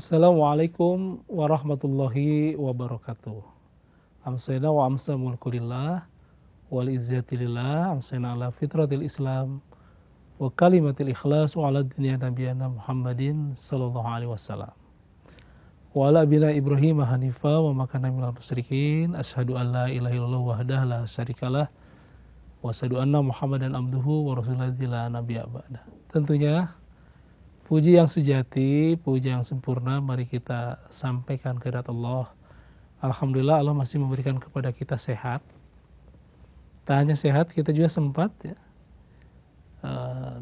Assalamualaikum warahmatullahi wabarakatuh. Amsayna wa amsa mulkulillah wal izzatilillah amsayna ala fitratil islam wa kalimatil ikhlas wa ala dunia nabiyana Muhammadin sallallahu alaihi wasallam wa ala abina Ibrahim hanifa wa makana minal musyrikin asyhadu an la ilaha illallah wahdahu la syarikalah wa asyhadu anna Muhammadan abduhu wa rasuluhu la nabiyya ba'da. Tentunya puji yang sejati, puji yang sempurna mari kita sampaikan kehadirat Allah. Alhamdulillah Allah masih memberikan kepada kita sehat. Tak hanya sehat, kita juga sempat ya.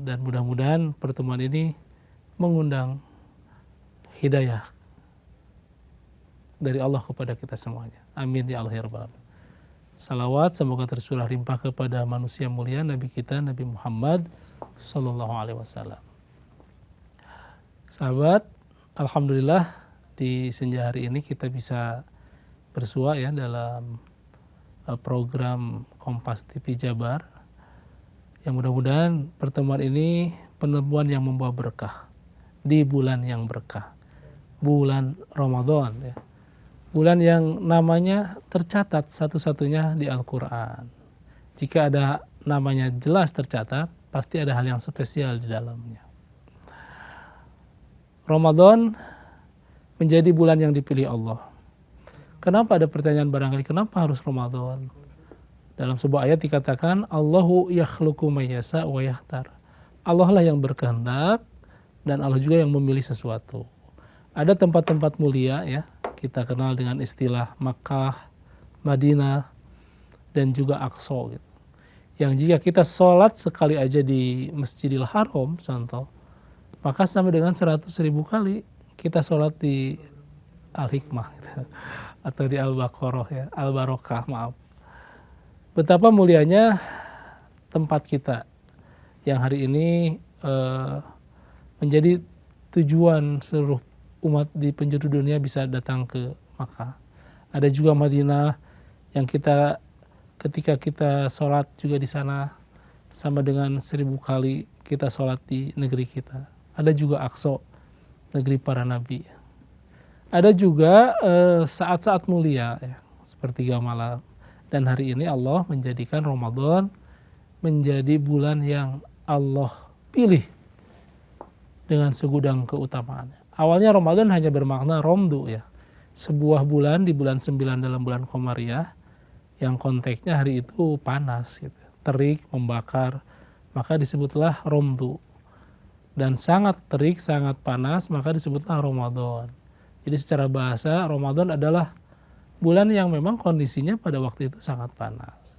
Dan mudah-mudahan pertemuan ini mengundang hidayah dari Allah kepada kita semuanya. Amin ya Allah ya Rabbal alamin. Salawat semoga tercurah limpah kepada manusia mulia Nabi kita Nabi Muhammad sallallahu alaihi wasallam. Sahabat, alhamdulillah di senja hari ini kita bisa bersua ya dalam program Kompas TV Jabar. Yang mudah-mudahan pertemuan ini penemuan yang membawa berkah di bulan yang berkah. Bulan Ramadan ya. Bulan yang namanya tercatat satu-satunya di Al-Qur'an. Jika ada namanya jelas tercatat, pasti ada hal yang spesial di dalamnya. Ramadan menjadi bulan yang dipilih Allah. Kenapa ada pertanyaan barangkali, kenapa harus Ramadan? Dalam sebuah ayat dikatakan, Allahu yakhluqu may yasha wa yakhtar. Allah lah yang berkehendak dan Allah juga yang memilih sesuatu. Ada tempat-tempat mulia ya, kita kenal dengan istilah Makkah, Madinah, dan juga Aqsa gitu. Yang jika kita sholat sekali aja di Masjidil Haram, contoh, maka sampai dengan 100.000 kali kita sholat di Al-Hikmah gitu. Atau di Al-Baqarah ya, Al-Barokah maaf. Betapa mulianya tempat kita yang hari ini menjadi tujuan seluruh umat di penjuru dunia bisa datang ke Makkah. Ada juga Madinah yang kita ketika kita sholat juga di sana sama dengan 1.000 kali kita sholat di negeri kita. Ada juga Aqsa, negeri para nabi. Ada juga saat-saat mulia, ya, sepertiga malam. Dan hari ini Allah menjadikan Ramadan menjadi bulan yang Allah pilih dengan segudang keutamaan. Awalnya Ramadan hanya bermakna romdu, ya, sebuah bulan di bulan 9 dalam bulan Qamariyah, yang konteksnya hari itu panas, gitu, terik, membakar, maka disebutlah romdu. Dan sangat terik, sangat panas, maka disebutlah Ramadan. Jadi secara bahasa, Ramadan adalah bulan yang memang kondisinya pada waktu itu sangat panas.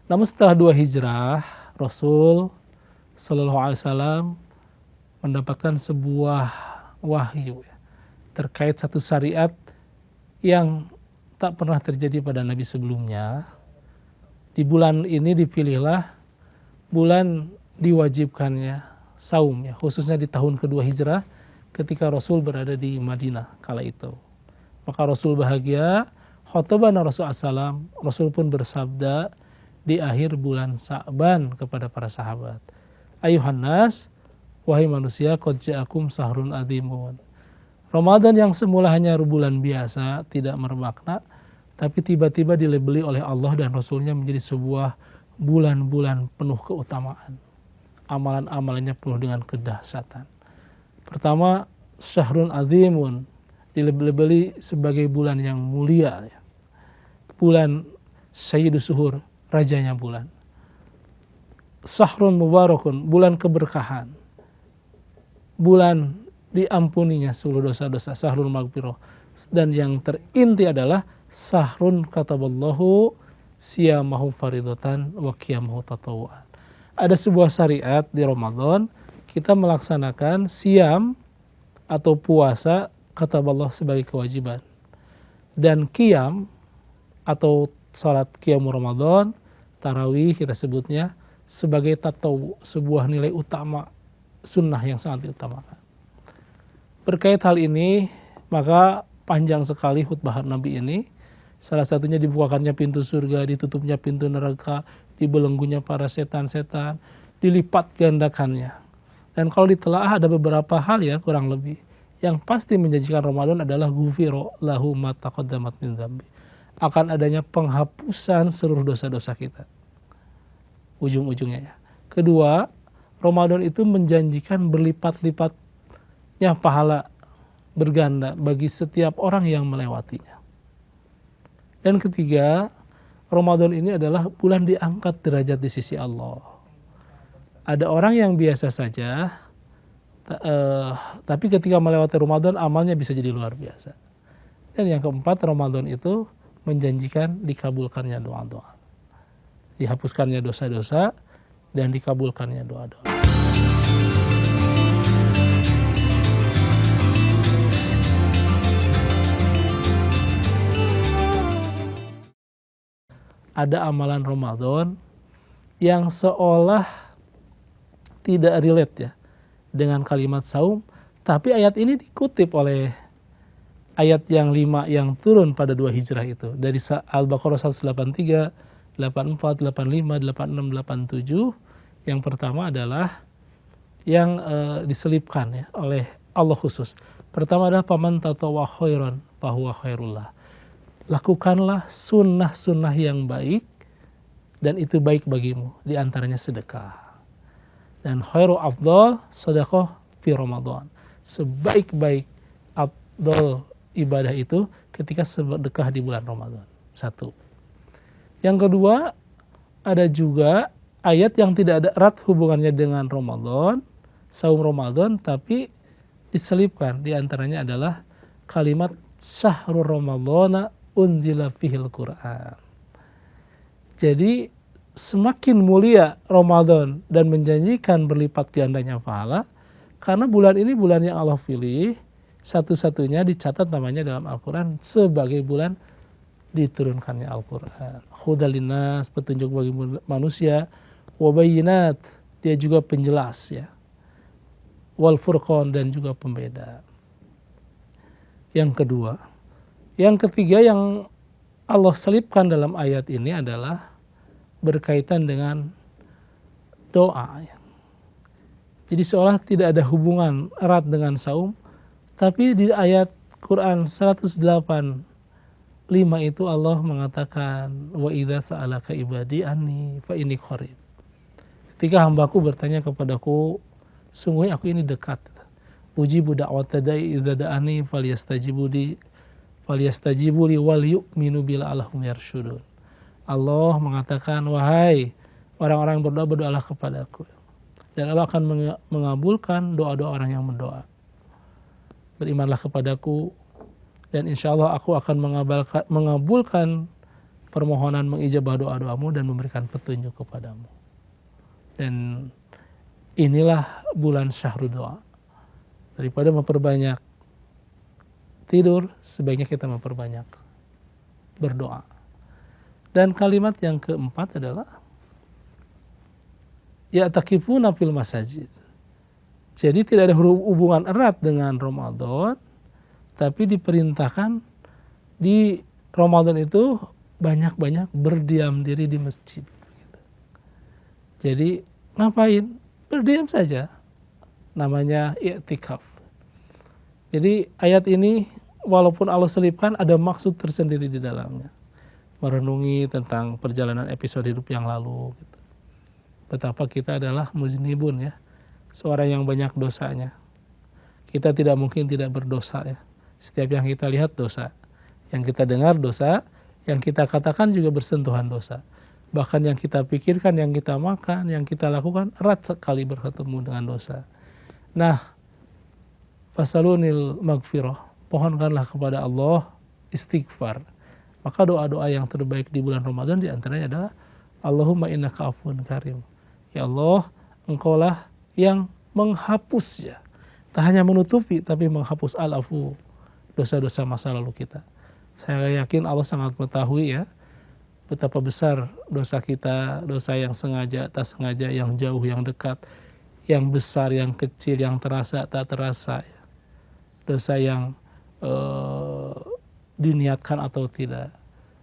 Namun setelah 2 hijrah, Rasul Sallallahu Alaihi Wasallam mendapatkan sebuah wahyu ya, terkait satu syariat yang tak pernah terjadi pada Nabi sebelumnya. Di bulan ini dipilihlah bulan diwajibkannya saum ya, khususnya di tahun kedua hijrah ketika Rasul berada di Madinah kala itu. Maka Rasul bahagia, khotbana Rasul assalam, Rasul pun bersabda di akhir bulan Sa'ban kepada para sahabat. Ayuhan nas, wahai manusia, qad ja'akum sahrun azimun. Ramadan yang semula hanya bulan biasa, tidak bermakna, tapi tiba-tiba dilabeli oleh Allah dan Rasulnya menjadi sebuah bulan-bulan penuh keutamaan. Amalan-amalannya penuh dengan kedahsyatan. Pertama, syahrun azimun, dilabeli sebagai bulan yang mulia. Bulan Sayyidus Suhur, rajanya bulan. Syahrun mubarakun, bulan keberkahan. Bulan diampuninya seluruh dosa-dosa, syahrul maghfirah. Dan yang terinti adalah syahrun kataballahu siyamahu faridatan wa qiyamahu tatawu'an. Ada sebuah syariat di Ramadan, kita melaksanakan siam atau puasa kataballah sebagai kewajiban. Dan qiyam atau salat qiyam Ramadan, tarawih kita sebutnya, sebagai tatawu, sebuah nilai utama, sunnah yang sangat diutamakan. Berkait hal ini, maka panjang sekali khutbah Nabi ini. Salah satunya dibukakannya pintu surga, ditutupnya pintu neraka, dibelenggunya para setan-setan, dilipat gandakannya. Dan kalau ditelaah ada beberapa hal ya kurang lebih yang pasti menjanjikan Ramadan adalah ghufira lahu ma taqaddamat min dzambi. Akan adanya penghapusan seluruh dosa-dosa kita. Ujung-ujungnya ya. Kedua, Ramadan itu menjanjikan berlipat-lipatnya pahala berganda bagi setiap orang yang melewatinya. Dan ketiga, Ramadan ini adalah bulan diangkat derajat di sisi Allah. Ada orang yang biasa saja, tapi ketika melewati Ramadan amalnya bisa jadi luar biasa. Dan yang keempat, Ramadan itu menjanjikan dikabulkannya doa-doa, dihapuskannya dosa-dosa, dan dikabulkannya doa-doa. Ada amalan Ramadan yang seolah tidak relate ya dengan kalimat saum, tapi ayat ini dikutip oleh ayat yang 5 yang turun pada 2 Hijrah itu. Dari Al-Baqarah 183, 84, 85, 86, 87. Yang pertama adalah yang diselipkan ya oleh Allah khusus. Pertama adalah paman tatawwa khairan fahuwa khairullah. Lakukanlah sunnah-sunnah yang baik dan itu baik bagimu, di antaranya sedekah. Dan khairu afdal sedekah fi Ramadan. Sebaik-baik afdal ibadah itu ketika sedekah di bulan Ramadan. 1. Yang kedua, ada juga ayat yang tidak ada erat hubungannya dengan Ramadan, saum Ramadan, tapi diselipkan. Di antaranya adalah kalimat syahrul ramadhana unzila fihil Qur'an. Jadi semakin mulia Ramadan dan menjanjikan berlipat gandanya pahala, karena bulan ini bulan yang Allah pilih, satu-satunya dicatat namanya dalam Al-Quran sebagai bulan diturunkannya Al-Quran. Hudal linnas, petunjuk bagi manusia, wabayinat, dia juga penjelas ya, wal furqan, dan juga pembeda. Yang kedua, yang ketiga yang Allah selipkan dalam ayat ini adalah berkaitan dengan doa. Jadi seolah tidak ada hubungan erat dengan saum, tapi di ayat Quran 108:5 itu Allah mengatakan wa idza sa'alaka ibadi anni fa inni qarib. Ketika hambaku bertanya kepadaku, sungguh aku ini dekat. Ujibu da'wata da'i idza da'ani falyastajibu li wal yu'minu bila allahum yarsyudun. Allah mengatakan, wahai orang-orang yang berdoa, berdoalah kepadaku, dan Allah akan mengabulkan doa-doa orang yang berdoa. Berimanlah kepadaku, dan insya Allah aku akan mengabulkan permohonan, mengijabah doa-doamu dan memberikan petunjuk kepadamu. Dan inilah bulan syahrul doa. Daripada memperbanyak tidur, sebaiknya kita memperbanyak berdoa. Dan kalimat yang keempat adalah ya'takifuna fil masajid. Jadi tidak ada hubungan erat dengan Ramadan, tapi diperintahkan di Ramadan itu banyak-banyak berdiam diri di masjid. Jadi ngapain? Berdiam saja. Namanya i'tikaf. Jadi ayat ini walaupun Allah selipkan, ada maksud tersendiri di dalamnya. Merenungi tentang perjalanan episode hidup yang lalu. Gitu. Betapa kita adalah muznibun ya. Seorang yang banyak dosanya. Kita tidak mungkin tidak berdosa ya. Setiap yang kita lihat dosa. Yang kita dengar dosa. Yang kita katakan juga bersentuhan dosa. Bahkan yang kita pikirkan, yang kita makan, yang kita lakukan erat sekali bertemu dengan dosa. Nah, fasalunil magfirah, pohonkanlah kepada Allah istighfar. Maka doa-doa yang terbaik di bulan Ramadan diantaranya adalah Allahumma innaka afuwun karim. Ya Allah, engkaulah yang menghapus ya. Tak hanya menutupi, tapi menghapus al-afu, dosa-dosa masa lalu kita. Saya yakin Allah sangat mengetahui ya, betapa besar dosa kita, dosa yang sengaja, tak sengaja, yang jauh, yang dekat, yang besar, yang kecil, yang terasa, tak terasa. Ya. Dosa yang diniatkan atau tidak.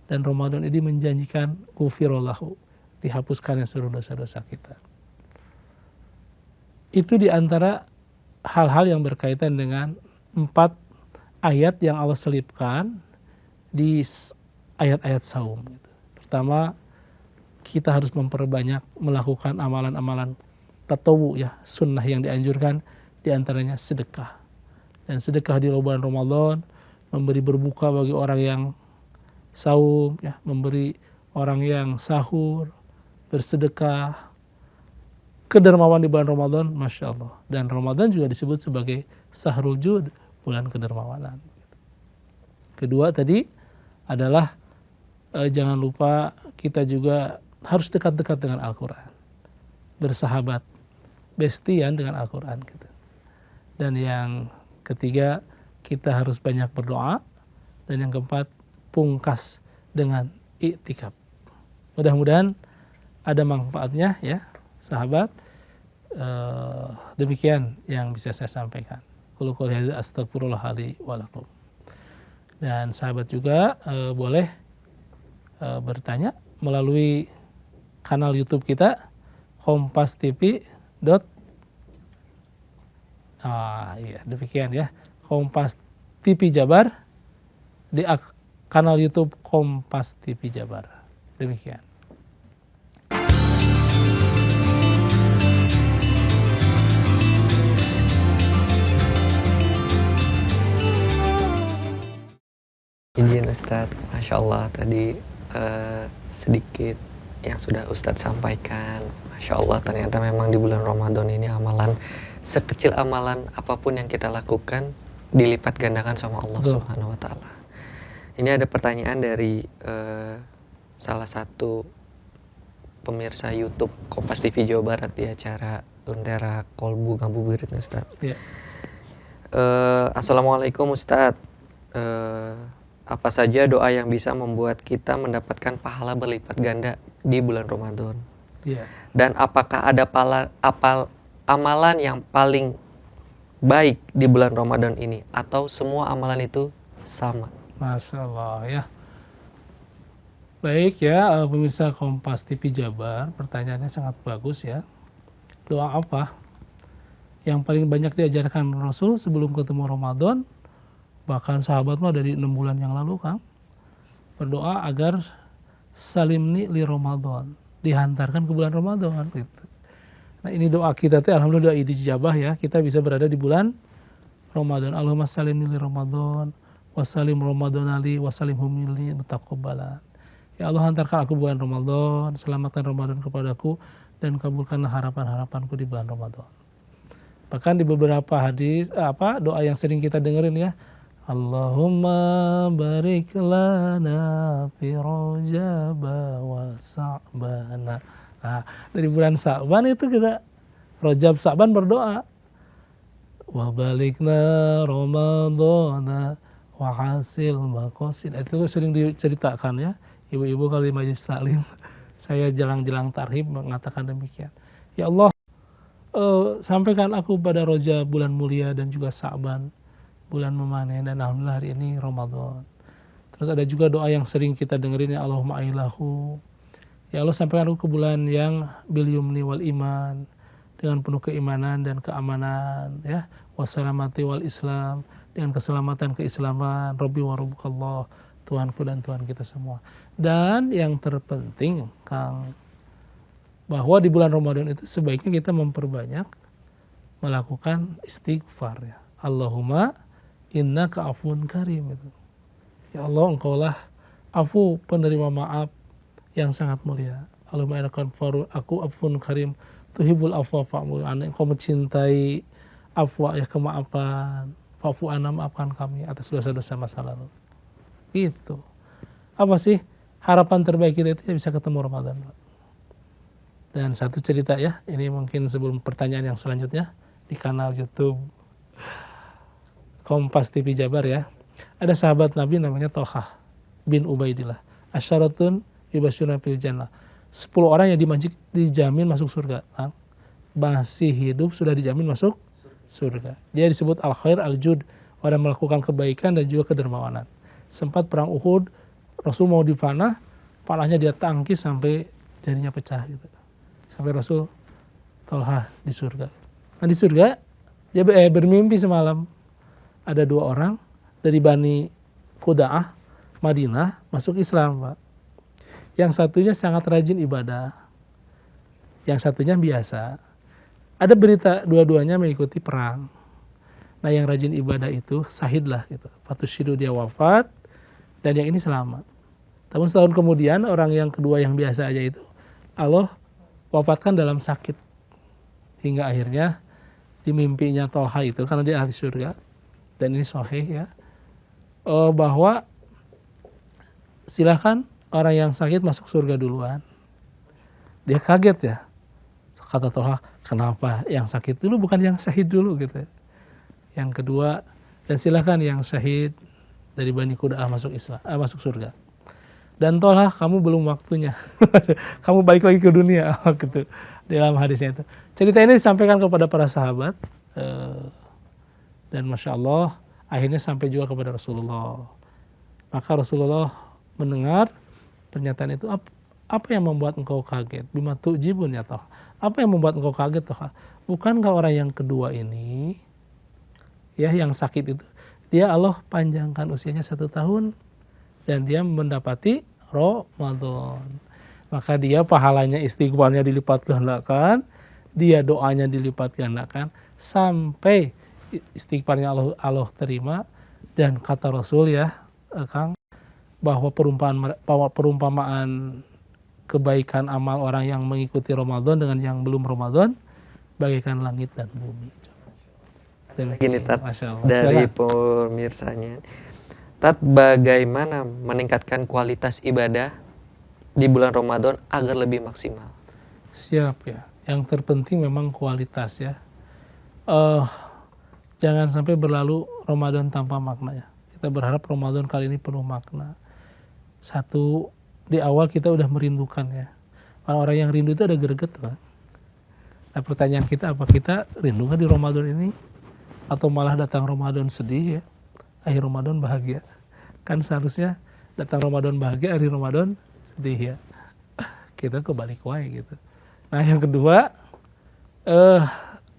Dan Ramadan ini menjanjikan ghufirallahu, dihapuskannya seluruh dosa-dosa kita. Itu diantara hal-hal yang berkaitan dengan 4 ayat yang Allah selipkan di ayat-ayat saum. Pertama, kita harus memperbanyak melakukan amalan-amalan tatawu ya, sunnah yang dianjurkan, diantaranya sedekah. Dan sedekah di bulan Ramadan, memberi berbuka bagi orang yang saum, ya, memberi orang yang sahur, bersedekah, kedermawan di bulan Ramadan, Masya Allah. Dan Ramadan juga disebut sebagai Sahrul Jud, bulan kedermawanan. Kedua tadi adalah jangan lupa kita juga harus dekat-dekat dengan Al-Quran, bersahabat, bestian dengan Al-Quran. Gitu. Dan yang ketiga, kita harus banyak berdoa. Dan yang keempat, pungkas dengan iktikaf. Mudah-mudahan ada manfaatnya ya, sahabat. Demikian yang bisa saya sampaikan. Qul qouli hadza astaghfirullah li wa lakum. Dan sahabat juga boleh bertanya melalui kanal YouTube kita Kompas TV. Iya, demikian ya. Kompas TV Jabar di kanal YouTube Kompas TV Jabar. Demikian. Izin Ustadz, Masya Allah tadi sedikit yang sudah Ustadz sampaikan. Masya Allah ternyata memang di bulan Ramadan ini amalan, sekecil amalan apapun yang kita lakukan dilipat gandakan sama Allah Subhanahu wa Ta'ala. Ini ada pertanyaan dari salah satu pemirsa YouTube Kompas TV Jawa Barat di acara Lentera Kolbu Ngabuburit Ustadz. Yeah. Assalamualaikum Ustadz. Apa saja doa yang bisa membuat kita mendapatkan pahala berlipat ganda di bulan Ramadan? Yeah. Dan apakah ada amalan yang paling baik di bulan Ramadan ini? Atau semua amalan itu sama? Masya Allah ya. Baik ya, pemirsa Kompas TV Jabar, pertanyaannya sangat bagus ya. Doa apa yang paling banyak diajarkan Rasul sebelum ketemu Ramadan? Bahkan sahabat mah dari 6 bulan yang lalu Kang berdoa agar salimni li Ramadan, dihantarkan ke bulan Ramadan gitu. Nah ini doa kita teh alhamdulillah dijabah ya, kita bisa berada di bulan Ramadan. Allahumma salimni li Ramadan wasalim Ramadan ali wasalim humili mutaqabbalan. Ya Allah, hantarkan aku bulan Ramadan, selamatkan Ramadan kepadaku dan kabulkanlah harapan-harapanku di bulan Ramadan. Bahkan di beberapa hadis doa yang sering kita dengerin ya, Allahumma barik lana fi Rajab wa Sa'bana. Nah, dari bulan Sa'ban itu kita Rajab Sa'ban berdoa. Wa balikna Ramadana wa hasil maqasid. Itu sering diceritakan ya. Ibu-ibu kalau di majelis taklim, saya jelang-jelang tarhib mengatakan demikian. Ya Allah, sampaikan aku pada Rajab bulan mulia dan juga Sa'ban bulan memanen, dan alhamdulillah hari ini Ramadan. Terus ada juga doa yang sering kita dengerin ya, Allahumma ailahu. Ya Allah, sampaikan aku ke bulan yang bil yumni wal iman, dengan penuh keimanan dan keamanan ya, wassalamati wal islam, dengan keselamatan keislaman, Rabbi wa rabbukallah, Tuhanku dan Tuhan kita semua. Dan yang terpenting Kang, bahwa di bulan Ramadan itu sebaiknya kita memperbanyak melakukan istighfar ya. Allahumma innaka afun karim itu. Ya Allah, engkaulah afu, penerima maaf yang sangat mulia. Allahumma innaka aku afun karim tuhibul afwa fa'fu anna. Engkau mencintai afwa ya, kemaafan. Fa'fu anna, maafkan kami atas dosa-dosa masa lalu. Gitu. Apa sih harapan terbaik kita itu ya bisa ketemu Ramadan. Dan satu cerita ya, ini mungkin sebelum pertanyaan yang selanjutnya di kanal YouTube Kompas TV Jabar ya. Ada sahabat Nabi namanya Thalhah bin Ubaidillah. Asyaratun yubasyiruna fil jannah. 10 orang yang dijamin masuk surga. Masih hidup sudah dijamin masuk surga. Dia disebut al-khair al-jud, orang melakukan kebaikan dan juga kedermawanan. Sempat perang Uhud, Rasul mau dipanah, panahnya dia tangkis sampai jarinya pecah gitu. Sampai Rasul Thalhah di surga. Nah di surga dia bermimpi semalam. ada 2 orang dari Bani Quda'ah, Madinah, masuk Islam, Pak. Yang satunya sangat rajin ibadah, yang satunya biasa. Ada berita dua-duanya mengikuti perang. Nah, yang rajin ibadah itu syahid lah gitu. Fatushidu, dia wafat, dan yang ini selamat. Tapi setahun kemudian orang yang kedua yang biasa aja itu Allah wafatkan dalam sakit. Hingga akhirnya di mimpinya Tolha itu, karena dia ahli surga, dan ini sahih ya, bahwa silakan orang yang sakit masuk surga duluan. Dia kaget ya. Kata Tolha, kenapa yang sakit dulu bukan yang syahid dulu gitu. Yang kedua, dan silakan yang syahid dari Bani Quda'ah masuk Islam, masuk surga. Dan Tolha, kamu belum waktunya. Kamu balik lagi ke dunia gitu. Dalam hadisnya itu. Cerita ini disampaikan kepada para sahabat, dan Masya Allah akhirnya sampai juga kepada Rasulullah. Maka Rasulullah mendengar pernyataan itu, apa yang membuat engkau kaget? Bima tu'jibun ya Tolha. Apa yang membuat engkau kaget Tolha? Bukankah orang yang kedua ini, ya yang sakit itu, dia Allah panjangkan usianya 1 tahun dan dia mendapati Ramadan. Maka dia pahalanya, istighfarnya dilipat gandakan, dia doanya dilipat gandakan, sampai istighfarnya Allah terima. Dan kata Rasul ya Kang, bahwa perumpamaan kebaikan amal orang yang mengikuti Ramadan dengan yang belum Ramadan bagaikan langit dan bumi. Gini Tat, dari pemirsanya, Tat, bagaimana meningkatkan kualitas ibadah di bulan Ramadan agar lebih maksimal? Siap ya. Yang terpenting memang kualitas ya. Jangan sampai berlalu Ramadan tanpa makna ya. Kita berharap Ramadan kali ini penuh makna. Satu, di awal kita udah merindukan ya. Orang-orang yang rindu itu ada greget kan. Nah, pertanyaan kita, apa kita rindu kan di Ramadan ini? Atau malah datang Ramadan sedih ya? Akhir Ramadan bahagia. Kan seharusnya datang Ramadan bahagia, akhir Ramadan sedih ya. Kita kebalik wae gitu. Nah, yang kedua,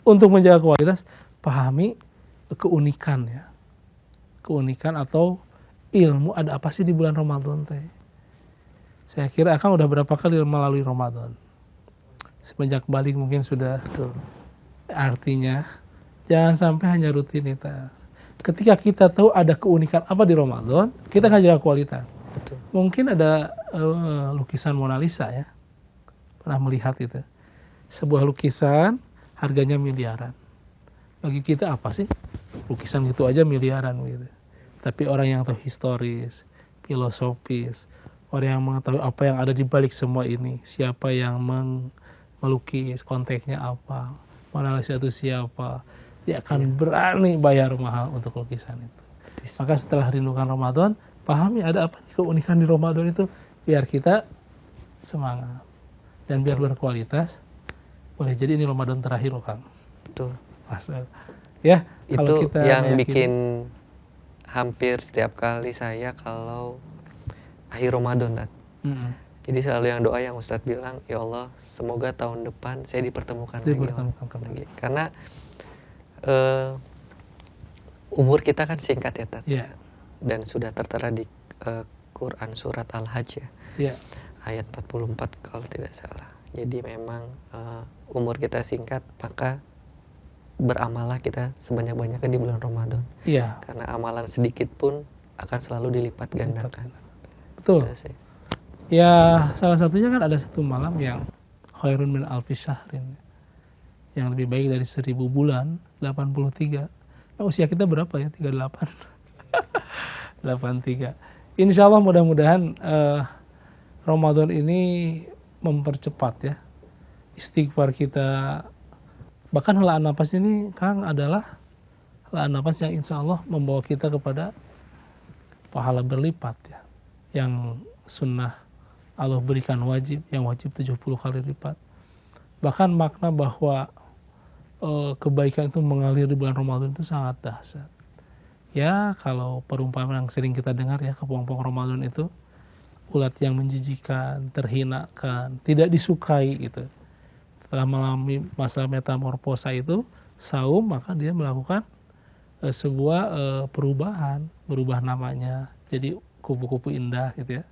untuk menjaga kualitas, pahami keunikan ya. Keunikan atau ilmu ada apa sih di bulan Ramadan teh. Saya kira Akang udah berapa kali melalui Ramadan. Semenjak balik mungkin sudah. Betul. Artinya jangan sampai hanya rutinitas. Ketika kita tahu ada keunikan apa di Ramadan, kita akan jaga kualitas. Betul. Mungkin ada lukisan Mona Lisa ya. Pernah melihat itu. Sebuah lukisan harganya miliaran. Bagi kita apa sih? Lukisan gitu aja miliaran gitu. Tapi orang yang tahu historis, filosofis, orang yang mengetahui apa yang ada di balik semua ini, siapa yang melukis, konteksnya apa, Mona Lisa itu siapa, dia akan berani bayar mahal untuk lukisan itu. Maka setelah rindukan Ramadan, pahami ada apa keunikan di Ramadan itu, biar kita semangat dan biar berkualitas. Boleh jadi ini Ramadan terakhir loh Kang. Betul. Masa ya, itu kita yang meyakini, bikin hampir setiap kali saya kalau akhir Ramadan Tat. Jadi selalu yang doa yang Ustadz bilang, ya Allah semoga tahun depan saya dipertemukan lagi. Karena umur kita kan singkat ya Tat. Yeah. Dan sudah tertera di Quran surat Al-Hajj ya. Yeah. Ayat 44 kalau tidak salah. Jadi memang umur kita singkat, maka beramalah kita sebanyak-banyaknya di bulan Ramadan. Iya. Karena amalan sedikit pun akan selalu dilipat gandakan. Betul. Ya, salah satunya kan ada satu malam yang khairun min alfi syahrin. Yang lebih baik dari 1000 bulan, 83. Nah, usia kita berapa ya? 38. 83. Insya Allah mudah-mudahan Ramadan ini mempercepat ya istighfar kita. Bahkan helaan nafas ini Kang adalah helaan nafas yang insya Allah membawa kita kepada pahala berlipat ya. Yang sunnah Allah berikan wajib, yang wajib 70 kali lipat. Bahkan makna bahwa kebaikan itu mengalir di bulan Ramadan itu sangat dahsyat. Ya, kalau perumpamaan yang sering kita dengar ya, kepompong Ramadan itu ulat yang menjijikan, terhinakan, tidak disukai gitu. Setelah mengalami masa metamorfosa itu, saum, maka dia melakukan sebuah perubahan, berubah namanya jadi kupu-kupu indah gitu ya.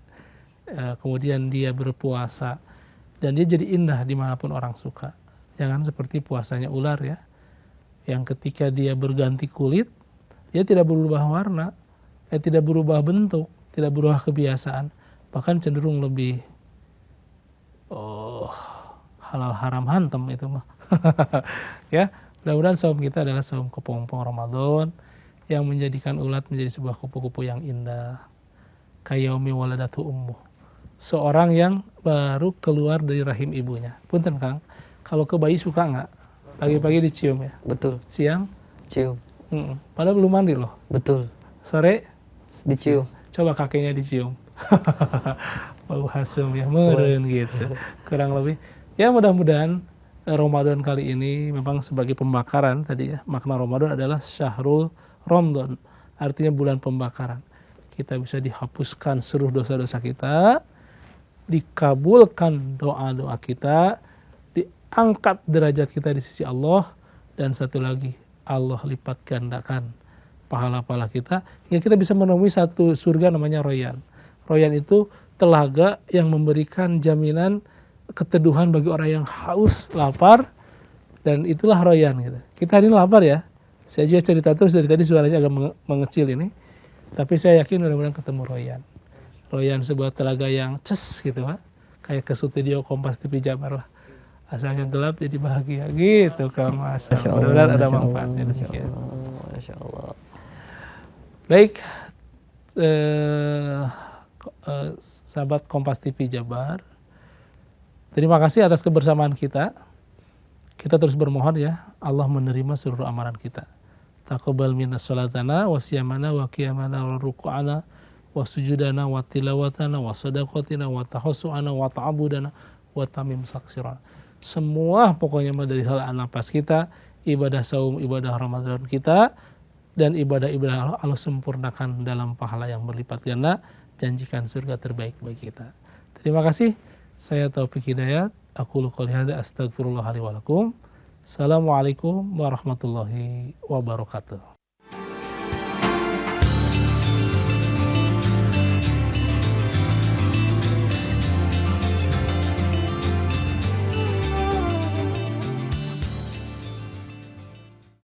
Kemudian dia berpuasa dan dia jadi indah dimanapun orang suka. Jangan seperti puasanya ular ya, yang ketika dia berganti kulit, dia tidak berubah warna, tidak berubah bentuk, tidak berubah kebiasaan, bahkan cenderung lebih halal haram hantam itu mah. Ya, mudah-mudahan saum kita adalah saum kepompong Ramadan yang menjadikan ulat menjadi sebuah kupu-kupu yang indah. Kayaumi waladatu ummuh. Seorang yang baru keluar dari rahim ibunya. Punten Kang, kalau ke bayi suka nggak? Pagi-pagi dicium ya? Betul. Siang? Cium. Padahal belum mandi loh. Betul. Sore? Dicium. Coba kakeknya dicium. Bau hasem ya, meren gitu. Kurang lebih. Ya mudah-mudahan Ramadan kali ini memang sebagai pembakaran tadi ya. Makna Ramadan adalah syahrul Ramadan. Artinya bulan pembakaran. Kita bisa dihapuskan seluruh dosa-dosa kita, dikabulkan doa-doa kita, diangkat derajat kita di sisi Allah, dan satu lagi, Allah lipat gandakan pahala-pahala kita hingga kita bisa menemui satu surga namanya Royan. Royan itu telaga yang memberikan jaminan keteduhan bagi orang yang haus, lapar, dan itulah Royan gitu. Kita hari ini lapar ya. Saya juga cerita terus dari tadi suaranya agak mengecil ini. Tapi saya yakin mudah-mudahan ketemu Royan. Royan sebuah telaga yang gitu Pak. Kayak ke studio Kompas TV Jabar lah. Asalnya gelap jadi bahagia gitu Kang Mas. Mudah-mudahan ada manfaatnya demikian. Masya Allah. Baik, sahabat Kompas TV Jabar, terima kasih atas kebersamaan kita. Kita terus bermohon ya, Allah menerima seluruh amalan kita. Taqabbal minna sholatana wa siyamana wa qiyamana wa ruku'ana wa sujudana wa tilawatana wa sadaqatina wa tahassu'ana wa ta'abudana wa tamim saksirana. Semua pokoknya dari hal napas kita, ibadah saum, ibadah Ramadan kita, dan ibadah-ibadah Allah sempurnakan dalam pahala yang berlipat ganda, janjikan surga terbaik bagi kita. Terima kasih. Saya Taufik Hidayat. Aku qouli hadza astaghfirullah li wa lakum. Assalamualaikum warahmatullahi wabarakatuh.